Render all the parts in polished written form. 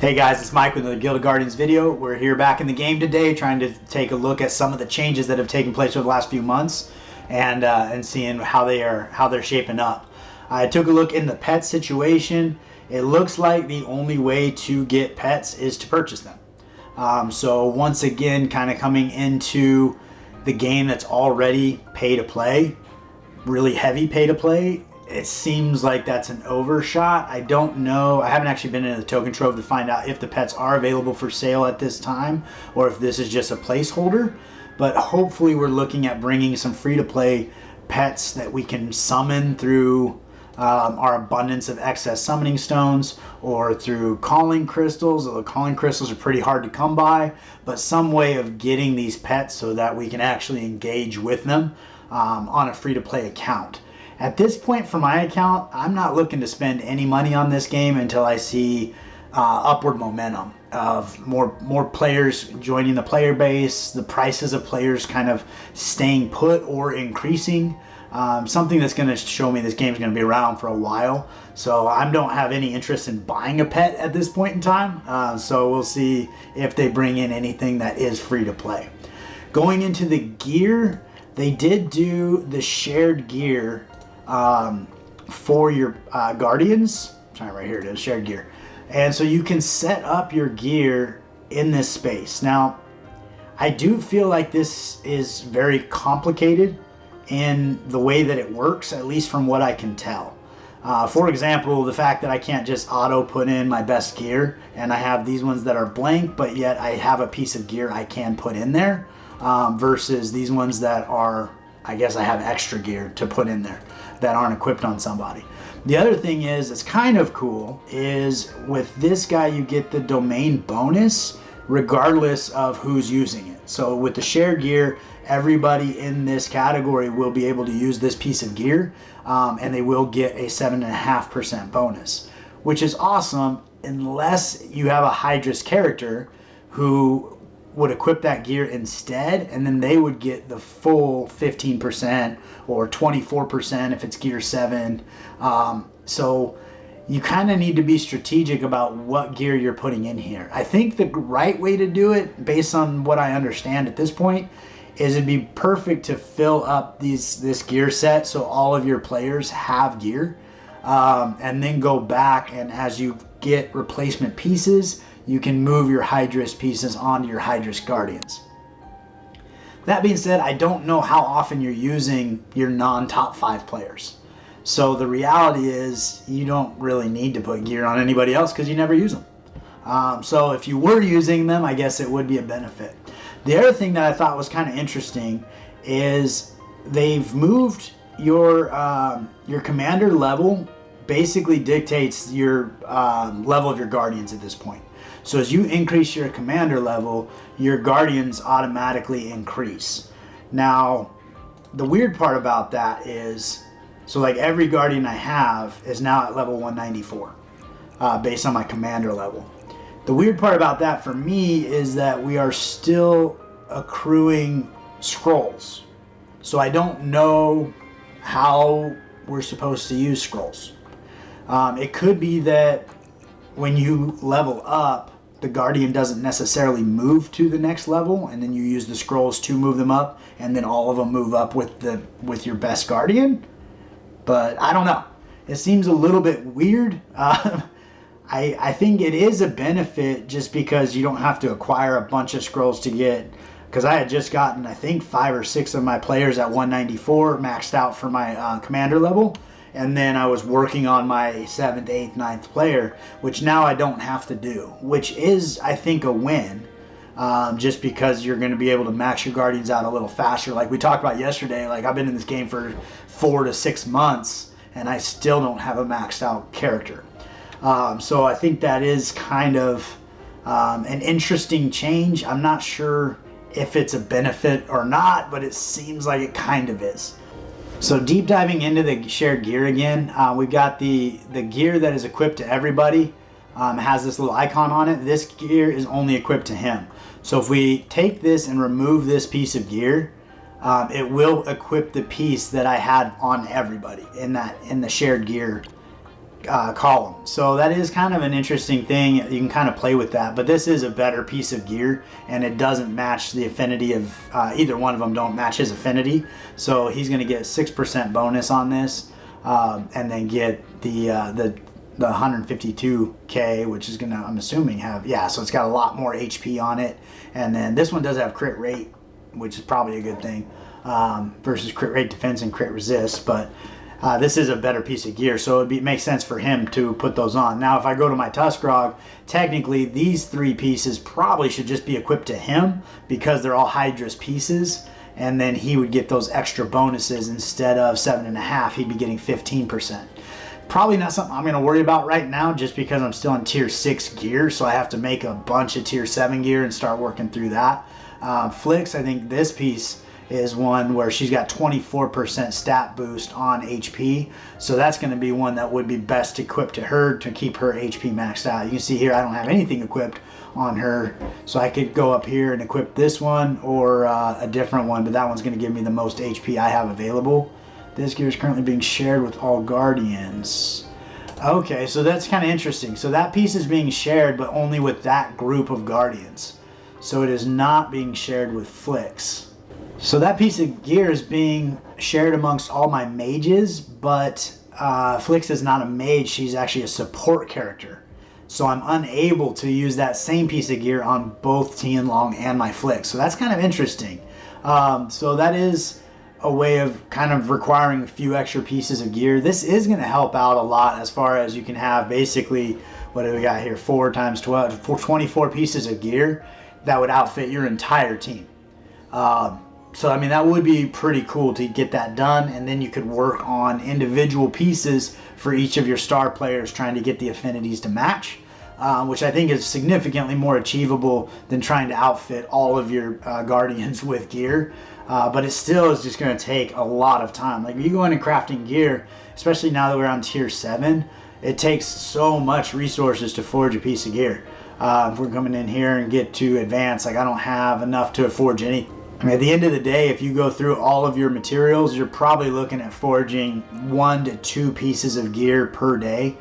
Hey guys, it's Mike with the Guild of Guardians video. We're here back in the game today trying to take a look at some of the changes that have taken place over the last few months and seeing how they're shaping up. I took a look in the pet situation. It looks like the only way to get pets is to purchase them. So once again, kind of coming into the game that's already pay to play, really heavy pay to play. It seems like that's an overshot. I don't know. I haven't actually been into the Token Trove to find out if the pets are available for sale at this time or if this is just a placeholder. But hopefully we're looking at bringing some free-to-play pets that we can summon through our abundance of excess summoning stones or through calling crystals. The calling crystals are pretty hard to come by, but some way of getting these pets so that we can actually engage with them on a free-to-play account. At this point for my account, I'm not looking to spend any money on this game until I see upward momentum of more players joining the player base, the prices of players kind of staying put or increasing. Something that's going to show me this game is going to be around for a while. So I don't have any interest in buying a pet at this point in time. So we'll see if they bring in anything that is free to play. Going into the gear, they did do the shared gear for your Guardians. Right here it is, shared gear. And so you can set up your gear in this space. Now, I do feel like this is very complicated in the way that it works, at least from what I can tell. For example, the fact that I can't just auto put in my best gear and I have these ones that are blank, but yet I have a piece of gear I can put in there versus these ones that are, I guess I have extra gear to put in there that aren't equipped on somebody. The other thing is, it's kind of cool, is with this guy you get the domain bonus regardless of who's using it. So with the shared gear, everybody in this category will be able to use this piece of gear and they will get a 7.5% bonus, which is awesome unless you have a Hydrus character who would equip that gear instead, and then they would get the full 15% or 24% if it's gear 7. So you kind of need to be strategic about what gear you're putting in here. I think the right way to do it, based on what I understand at this point, is it'd be perfect to fill up this gear set so all of your players have gear, and then go back, and as you get replacement pieces, you can move your Hydrus pieces onto your Hydrus Guardians. That being said, I don't know how often you're using your non-top 5 players. So the reality is you don't really need to put gear on anybody else because you never use them. So if you were using them, I guess it would be a benefit. The other thing that I thought was kind of interesting is they've moved your commander level basically dictates your level of your Guardians at this point. So as you increase your commander level, your Guardians automatically increase. Now, the weird part about that is, so like every Guardian I have is now at level 194 based on my commander level. The weird part about that for me is that we are still accruing scrolls. So I don't know how we're supposed to use scrolls. It could be that when you level up, the Guardian doesn't necessarily move to the next level, and then you use the scrolls to move them up, and then all of them move up with your best Guardian. But I don't know. It seems a little bit weird. I think it is a benefit just because you don't have to acquire a bunch of scrolls to get, because I had just gotten, I think, 5 or 6 of my players at 194 maxed out for my commander level. And then I was working on my 7th, 8th, 9th player, which now I don't have to do, which is, I think, a win, just because you're going to be able to max your Guardians out a little faster. Like we talked about yesterday, like I've been in this game for 4 to 6 months, and I still don't have a maxed out character. So I think that is kind of an interesting change. I'm not sure if it's a benefit or not, but it seems like it kind of is. So deep diving into the shared gear again, we've got the gear that is equipped to everybody. Has this little icon on it. This gear is only equipped to him. So if we take this and remove this piece of gear, it will equip the piece that I had on everybody in the shared gear column. So that is kind of an interesting thing. You can kind of play with that, but this is a better piece of gear, and it doesn't match the affinity of either one of them. Don't match his affinity, so he's going to get 6% bonus on this, and then get the 152k, which is gonna, I'm assuming, have, yeah, so it's got a lot more HP on it. And then this one does have crit rate, which is probably a good thing, versus crit rate defense and crit resist. But this is a better piece of gear, so it makes sense for him to put those on. Now, if I go to my Tuskrog, technically these 3 pieces probably should just be equipped to him because they're all Hydra's pieces, and then he would get those extra bonuses. Instead of 7.5, he'd be getting 15%. Probably not something I'm going to worry about right now, just because I'm still in tier 6 gear, so I have to make a bunch of tier 7 gear and start working through that. Flix, I think this piece is one where she's got 24% stat boost on HP, so that's going to be one that would be best equipped to her to keep her HP maxed out. You can see here I don't have anything equipped on her, so I could go up here and equip this one or a different one, but that one's going to give me the most HP I have available. This gear is currently being shared with all Guardians. Okay, so that's kind of interesting. So that piece is being shared, but only with that group of Guardians. So it is not being shared with Flix. So that piece of gear is being shared amongst all my mages, but Flix is not a mage. She's actually a support character. So I'm unable to use that same piece of gear on both Tianlong and my Flix. So that's kind of interesting. So that is a way of kind of requiring a few extra pieces of gear. This is going to help out a lot, as far as you can have basically, what do we got here, 4 times 12, 24 pieces of gear that would outfit your entire team. So I mean, that would be pretty cool to get that done, and then you could work on individual pieces for each of your star players, trying to get the affinities to match, which I think is significantly more achievable than trying to outfit all of your Guardians with gear. But it still is just going to take a lot of time. Like, if you go into crafting gear, especially now that we're on tier 7, it takes so much resources to forge a piece of gear. If we're coming in here and get to advanced, like, I don't have enough to forge any. I mean, at the end of the day, if you go through all of your materials, you're probably looking at forging 1 to 2 pieces of gear per day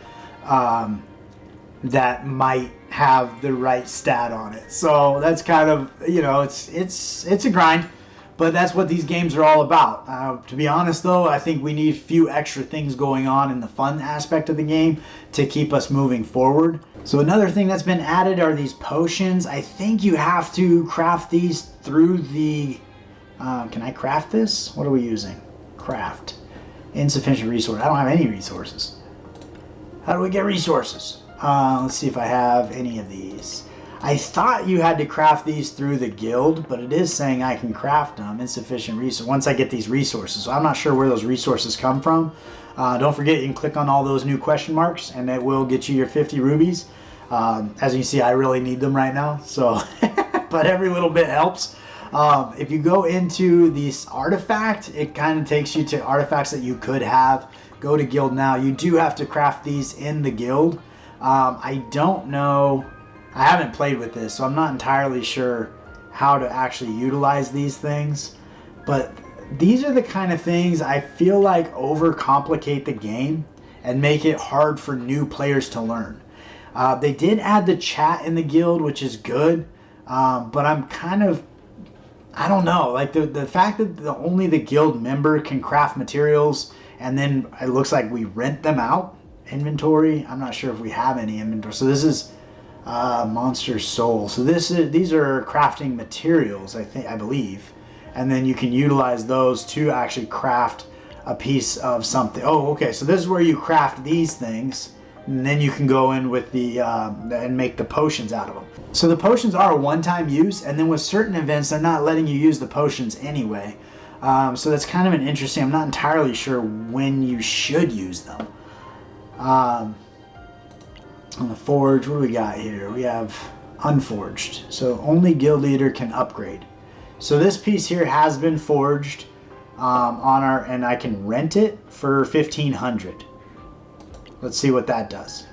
that might have the right stat on it. So that's kind of, you know, it's a grind. But that's what these games are all about. To be honest, though, I think we need a few extra things going on in the fun aspect of the game to keep us moving forward. So another thing that's been added are these potions. I think you have to craft these through the... can I craft this? What are we using? Craft. Insufficient resource. I don't have any resources. How do we get resources? Let's see if I have any of these. I thought you had to craft these through the guild, but it is saying I can craft them. Insufficient resource. Once I get these resources. So I'm not sure where those resources come from. Don't forget, you can click on all those new question marks, and it will get you your 50 rubies. As you can see, I really need them right now. So, but every little bit helps. If you go into this artifact, it kind of takes you to artifacts that you could have. Go to guild now. You do have to craft these in the guild. I don't know. I haven't played with this, so I'm not entirely sure how to actually utilize these things. But these are the kind of things I feel like overcomplicate the game and make it hard for new players to learn. They did add the chat in the guild, which is good, but I'm kind of, I don't know, like the fact that only the guild member can craft materials, and then it looks like we rent them out. Inventory, I'm not sure if we have any inventory. So this is Monster Soul. So these are crafting materials, I believe, and then you can utilize those to actually craft a piece of something. Oh, okay. So this is where you craft these things, and then you can go in with the and make the potions out of them. So the potions are a one-time use, and then with certain events, they're not letting you use the potions anyway. So that's kind of an interesting. I'm not entirely sure when you should use them. On the forge, what do we got here? We have unforged. So only guild leader can upgrade. So this piece here has been forged on our, and I can rent it for 1,500. Let's see what that does.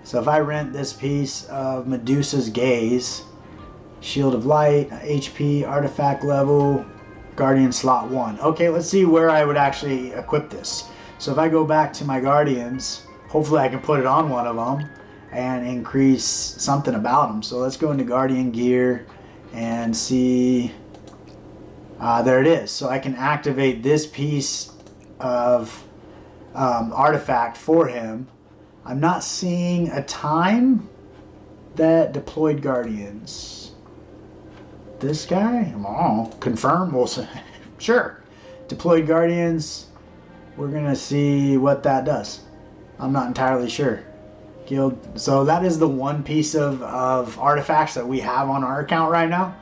So if I rent this piece of Medusa's Gaze, Shield of Light, HP, artifact level, Guardian slot 1. Okay, let's see where I would actually equip this. So if I go back to my Guardians, hopefully I can put it on one of them and increase something about them. So let's go into Guardian Gear and see. There it is. So I can activate this piece of artifact for him. I'm not seeing a time that deployed Guardians. This guy? Oh, confirm. We'll say, sure. Deployed Guardians. We're gonna see what that does. I'm not entirely sure. Guild. So that is the one piece of artifacts that we have on our account right now.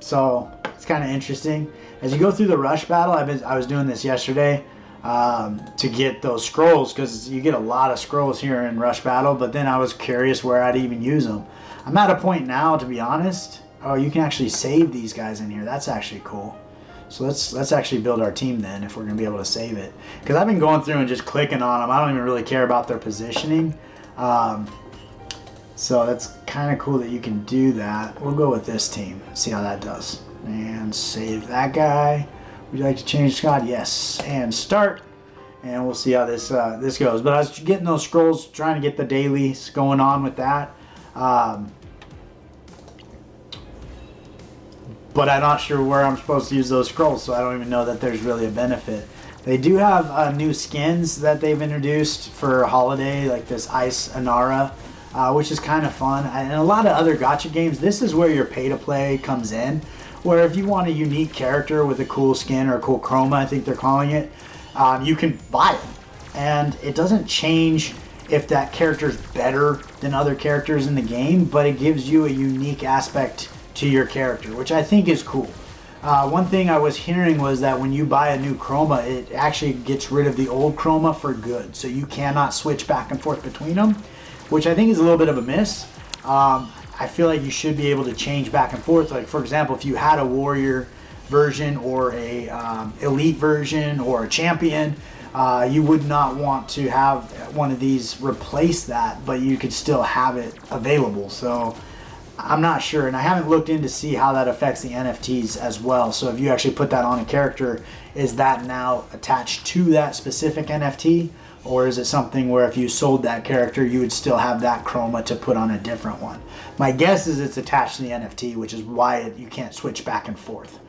So it's kind of interesting. As you go through the rush battle, I was doing this yesterday to get those scrolls, because you get a lot of scrolls here in rush battle. But then I was curious where I'd even use them. I'm at a point now, to be honest. Oh, you can actually save these guys in here. That's actually cool. So let's actually build our team then, if we're gonna be able to save it. Because I've been going through and just clicking on them. I don't even really care about their positioning. So that's kind of cool that you can do that. We'll go with this team, see how that does. And save that guy. Would you like to change squad? Yes. And start. And we'll see how this goes. But I was getting those scrolls, trying to get the dailies going on with that. But I'm not sure where I'm supposed to use those scrolls, so I don't even know that there's really a benefit. They do have new skins that they've introduced for holiday, like this Ice Anara, which is kind of fun. And a lot of other gacha games, this is where your pay-to-play comes in, where if you want a unique character with a cool skin or a cool chroma, I think they're calling it, you can buy it. And it doesn't change if that character's better than other characters in the game, but it gives you a unique aspect to your character, which I think is cool. One thing I was hearing was that when you buy a new chroma, it actually gets rid of the old chroma for good. So you cannot switch back and forth between them, which I think is a little bit of a miss. I feel like you should be able to change back and forth. Like, for example, if you had a warrior version or a elite version or a champion, you would not want to have one of these replace that, but you could still have it available. So I'm not sure, and I haven't looked in to see how that affects the NFTs as well. So if you actually put that on a character, is that now attached to that specific NFT? Or is it something where if you sold that character, you would still have that chroma to put on a different one? My guess is it's attached to the NFT, which is why you can't switch back and forth.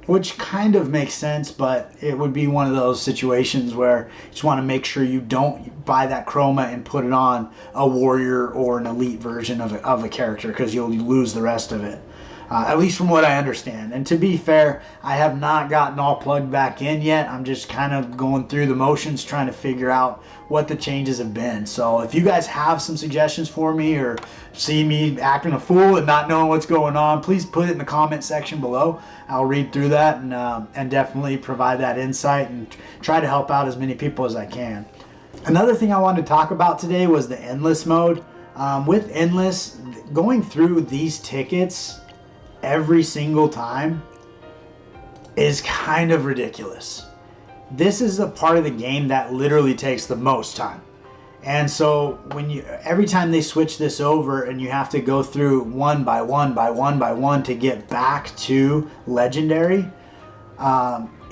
Which kind of makes sense, but it would be one of those situations where you just want to make sure you don't buy that chroma and put it on a warrior or an elite version of a character, because you'll lose the rest of it. At least from what I understand. And to be fair, I have not gotten all plugged back in yet. I'm just kind of going through the motions, trying to figure out what the changes have been. So if you guys have some suggestions for me, or see me acting a fool and not knowing what's going on, please put it in the comment section below. I'll read through that and definitely provide that insight and try to help out as many people as I can. Another thing I wanted to talk about today was the endless mode. With endless, going through these tickets every single time is kind of ridiculous. This is the part of the game that literally takes the most time. And so every time they switch this over and you have to go through one by one to get back to legendary,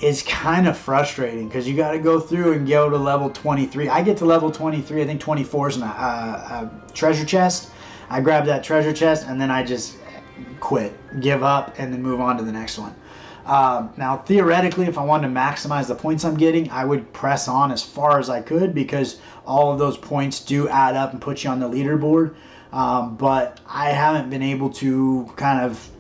is kind of frustrating, because you got to go through and go to level 23. I get to level 23, I think 24 is a treasure chest. I grab that treasure chest and then I just quit, give up, and then move on to the next one. Now, theoretically, if I wanted to maximize the points I'm getting, I would press on as far as I could, because all of those points do add up and put you on the leaderboard. But I haven't been able to kind of,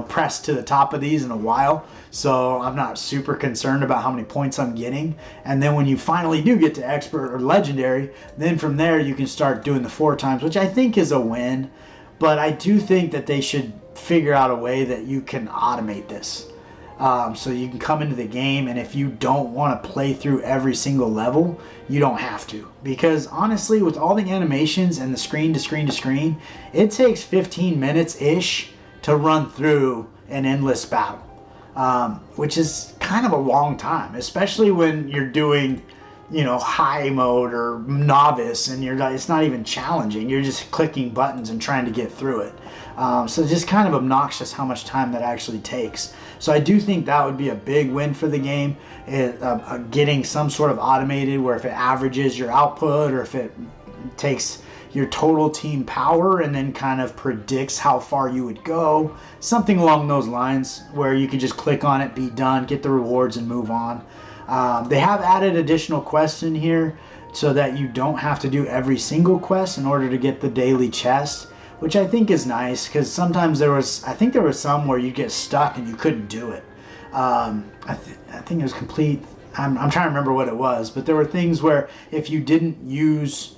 press to the top of these in a while. So I'm not super concerned about how many points I'm getting. And then when you finally do get to expert or legendary, then from there you can start doing the 4 times, which I think is a win. But I do think that they should figure out a way that you can automate this. So you can come into the game, and if you don't want to play through every single level, you don't have to. Because honestly, with all the animations and the screen to screen to screen, it takes 15 minutes-ish to run through an endless battle. Which is kind of a long time, especially when you're doing high mode or novice, and it's not even challenging. You're just clicking buttons and trying to get through it. So it's just kind of obnoxious how much time that actually takes. So I do think that would be a big win for the game, getting some sort of automated where if it averages your output or if it takes your total team power and then kind of predicts how far you would go, something along those lines where you could just click on it, be done, get the rewards and move on. They have added additional quests in here so that you don't have to do every single quest in order to get the daily chest, which I think is nice, because sometimes I think there was some where you get stuck and you couldn't do it. I think it was complete, I'm trying to remember what it was, but there were things where if you didn't use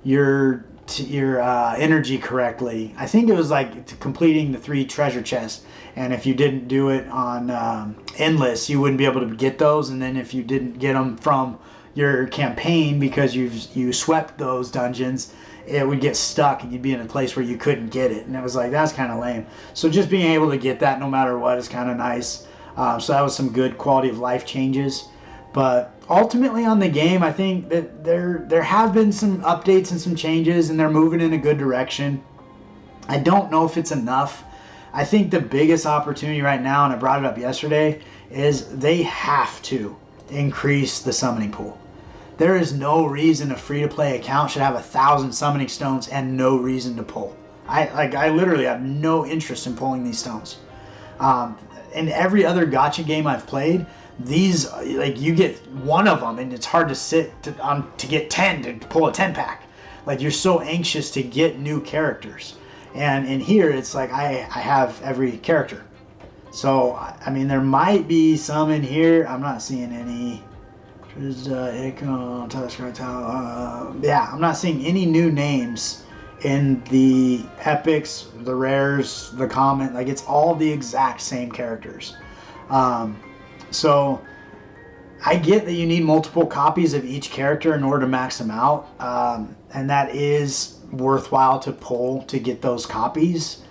your energy correctly, I think it was like completing the 3 treasure chests, and if you didn't do it on endless, you wouldn't be able to get those, and then if you didn't get them from your campaign because you swept those dungeons, it would get stuck and you'd be in a place where you couldn't get it, and it was like, that's kind of lame. So just being able to get that no matter what is kind of nice. So that was some good quality of life changes. But ultimately on the game, I think that there have been some updates and some changes, and they're moving in a good direction. I don't know if it's enough. I think the biggest opportunity right now, and I brought it up yesterday, is they have to increase the summoning pool. There is no reason a free-to-play account should have 1,000 summoning stones and no reason to pull. I literally have no interest in pulling these stones. In every other gacha game I've played, these, like, you get one of them and it's hard to sit to get 10 to pull a 10 pack. Like, you're so anxious to get new characters, and in here it's like I have every character. So I mean, there might be some in here. I'm not seeing any. Yeah, I'm not seeing any new names in the epics, the rares, the common. Like, it's all the exact same characters. So I get that you need multiple copies of each character in order to max them out, and that is worthwhile to pull to get those copies,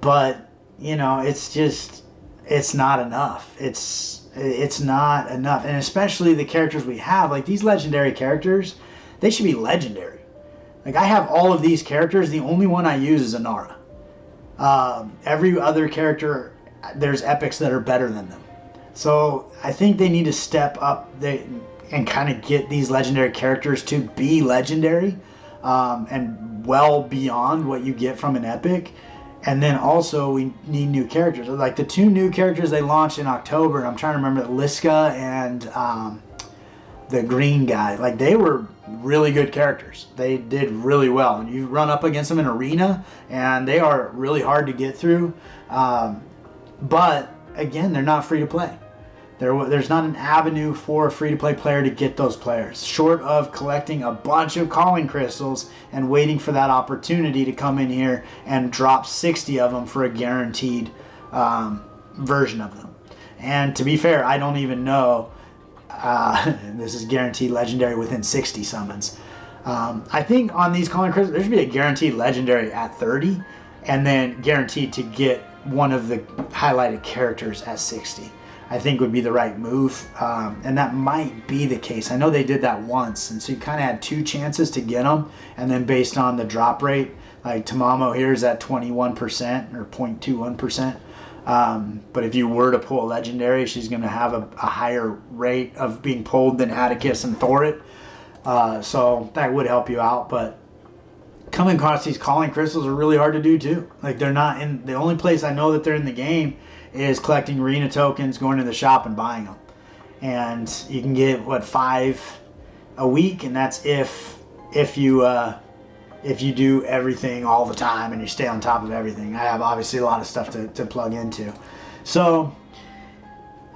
but it's not enough. It's not enough, and especially the characters we have, like these legendary characters, they should be legendary. Like, I have all of these characters, the only one I use is Inara. Every other character, there's epics that are better than them. So I think they need to step up and kind of get these legendary characters to be legendary, and well beyond what you get from an epic. And then also we need new characters. Like the 2 new characters they launched in October, I'm trying to remember, Liska and the green guy. Like, they were really good characters. They did really well. And you run up against them in arena and they are really hard to get through. But again, they're not free to play. There's not an avenue for a free-to-play player to get those players, short of collecting a bunch of calling crystals and waiting for that opportunity to come in here and drop 60 of them for a guaranteed version of them. And to be fair, I don't even know this is guaranteed legendary within 60 summons. I think on these calling crystals, there should be a guaranteed legendary at 30, and then guaranteed to get one of the highlighted characters at 60. I think would be the right move, and that might be the case. I know they did that once, and so you kind of had 2 chances to get them, and then based on the drop rate, like Tamamo here is at 21% or 0.21%, but if you were to pull a legendary, she's going to have a higher rate of being pulled than Atticus and Thorit, so that would help you out. But coming across these calling crystals are really hard to do too. Like, they're not in the only place I know that they're in the game is collecting arena tokens, going to the shop and buying them. And you can get 5 a week, and that's if you do everything all the time and you stay on top of everything. I have obviously a lot of stuff to plug into. So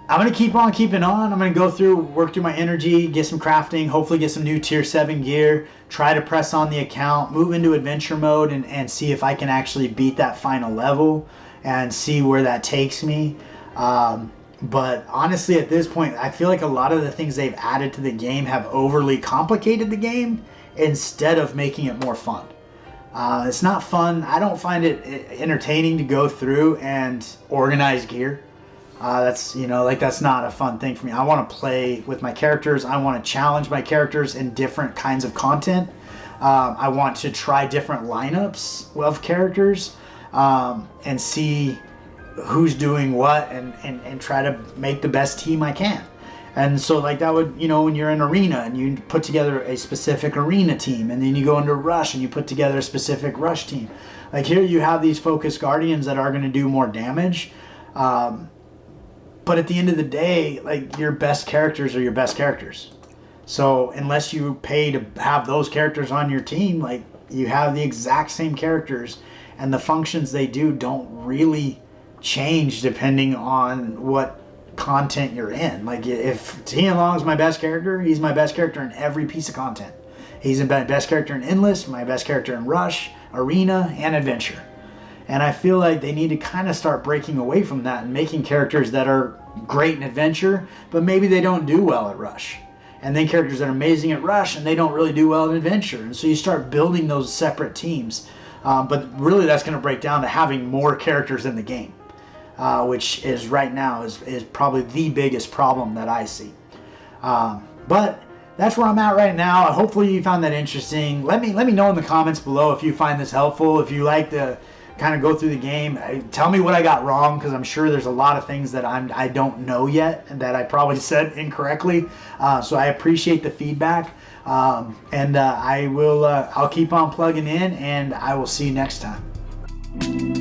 I'm going to keep on keeping on. I'm going to work through my energy, get some crafting, hopefully get some new tier 7 gear, try to press on the account, move into adventure mode, and see if I can actually beat that final level and see where that takes me. But honestly, at this point, I feel like a lot of the things they've added to the game have overly complicated the game instead of making it more fun. It's not fun. I don't find it entertaining to go through and organize gear. That's, like, that's not a fun thing for me. I want to play with my characters. I want to challenge my characters in different kinds of content. I want to try different lineups of characters, and see who's doing what, and try to make the best team I can. And so, like, that would, when you're in arena and you put together a specific arena team, and then you go into rush and you put together a specific rush team. Like, here you have these focus guardians that are going to do more damage. But at the end of the day, like, your best characters are your best characters. So unless you pay to have those characters on your team, like, you have the exact same characters, and the functions they do don't really change depending on what content you're in. Like, if Tian Long is my best character, he's my best character in every piece of content. He's my best character in Endless, my best character in Rush, Arena, and Adventure. And I feel like they need to kind of start breaking away from that and making characters that are great in Adventure, but maybe they don't do well at Rush. And then characters that are amazing at Rush and they don't really do well in Adventure. And so you start building those separate teams. But really that's going to break down to having more characters in the game, which is right now is probably the biggest problem that I see. But that's where I'm at right now. Hopefully you found that interesting. Let me know in the comments below if you find this helpful, if you like to kind of go through the game. Tell me what I got wrong, because I'm sure there's a lot of things that I don't know yet and that I probably said incorrectly. So I appreciate the feedback, and I'll keep on plugging in, and I will see you next time.